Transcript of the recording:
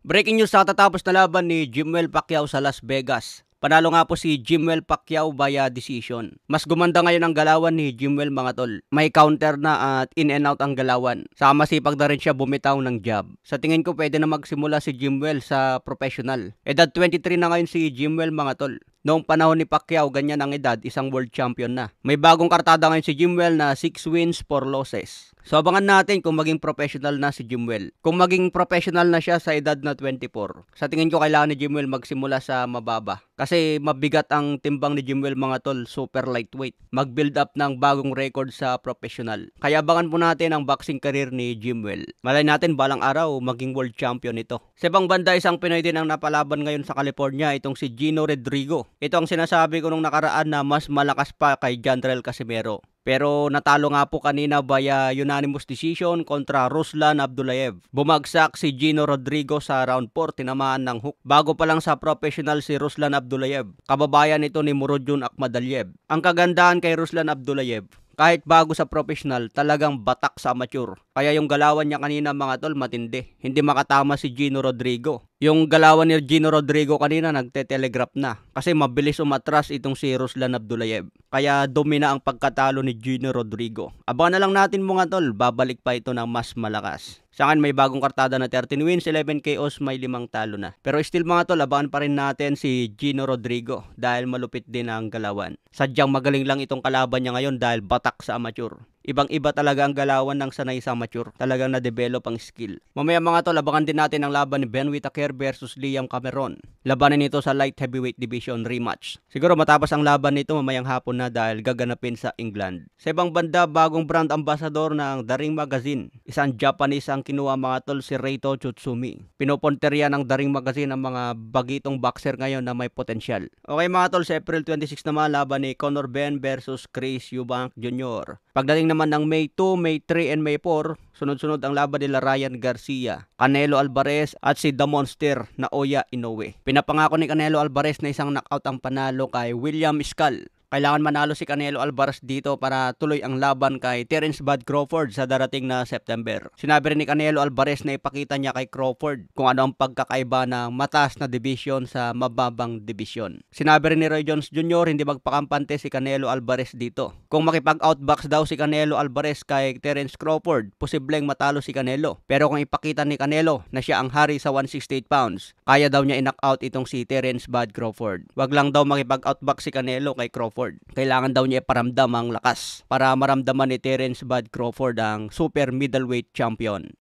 Breaking news sa katatapos na laban ni Jimwell Pacquiao sa Las Vegas. Panalo nga po si Jimwell Pacquiao via decision. Mas gumanda ngayon ang galawan ni Jimwell mga tol. May counter na at in and out ang galawan. Saka masipag na rin siya bumitaw ng jab. Sa tingin ko pwede na magsimula si Jimwell sa professional. Edad 23 na ngayon si Jimwell mga tol. Noong panahon ni Pacquiao, ganyan ang edad, isang world champion na. May bagong kartada ngayon si Jimwell na 6 wins, 4 losses. So abangan natin kung maging professional na si Jimwell. Kung maging professional na siya sa edad na 24, sa tingin ko kailangan ni Jimwell magsimula sa mababa. Kasi mabigat ang timbang ni Jimwell mga tol, super lightweight. Mag-build up ng bagong record sa professional. Kaya abangan po natin ang boxing career ni Jimwell. Malay natin balang araw maging world champion ito. Sa ibang banda, isang Pinoy din ang napalaban ngayon sa California, itong si Gino Rodrigo. Ito ang sinasabi ko nung nakaraan na mas malakas pa kay Janrell Casimero. Pero natalo nga po kanina via unanimous decision kontra Ruslan Abdullayev. Bumagsak si Gino Rodrigo sa round 4, tinamaan ng hook. Bago pa lang sa professional si Ruslan Abdullayev, kababayan ito ni Murodjun Akhmadaliev. Ang kagandahan kay Ruslan Abdullayev, kahit bago sa professional, talagang batak sa amateur. Kaya yung galawan niya kanina mga tol, matindi. Hindi makatama si Gino Rodrigo. Yung galawan ni Gino Rodrigo kanina nagte-telegraph na. Kasi mabilis umatras itong si Ruslan Abdullayev. Kaya domina ang pagkatalo ni Gino Rodrigo. Abangan na lang natin mga tol, babalik pa ito ng mas malakas. Sa akin may bagong kartada na 13 wins, 11 KOs, may 5 talo na. Pero still mga tol, abangan pa rin natin si Gino Rodrigo dahil malupit din ang galawan. Sadyang magaling lang itong kalaban niya ngayon dahil batak sa amateur. Ibang-iba talaga ang galawan ng sanay sa amateur. Talagang na-develop ang skill. Mamaya mga tol, abangan din natin ang laban ni Ben Whittaker versus Liam Cameron. Labanan nito sa light heavyweight division rematch. Siguro matapos ang laban nito mamayang hapon na dahil gaganapin sa England. Sa ibang banda, bagong brand ambassador ng The Ring Magazine. Isang Japanese ang kinuha mga tol, si Reito Tsutsumi. Pinoponterya ng The Ring Magazine ang mga bagitong boxer ngayon na may potensyal. Okay mga tol, sa April 26 naman, laban ni Conor Benn versus Chris Eubank Jr. Pagdating naman ng May 2, May 3, and May 4, sunod-sunod ang laban nila Ryan Garcia, Canelo Alvarez at si The Monster na Oya Inoue. Pinapangako ni Canelo Alvarez na isang knockout ang panalo kay William Scal. Kailangan manalo si Canelo Alvarez dito para tuloy ang laban kay Terence Bud Crawford sa darating na September. Sinabi rin ni Canelo Alvarez na ipakita niya kay Crawford kung ano ang pagkakaiba ng mataas na division sa mababang division. Sinabi rin ni Roy Jones Jr. hindi magpakampante si Canelo Alvarez dito. Kung makipag-outbox daw si Canelo Alvarez kay Terence Crawford, posibleng matalo si Canelo. Pero kung ipakita ni Canelo na siya ang hari sa 168 pounds, kaya daw niya i-knockout itong si Terence Bud Crawford. Wag lang daw makipag-outbox si Canelo kay Crawford. Kailangan daw niya iparamdam ang lakas para maramdaman ni Terence Bud Crawford ang super middleweight champion.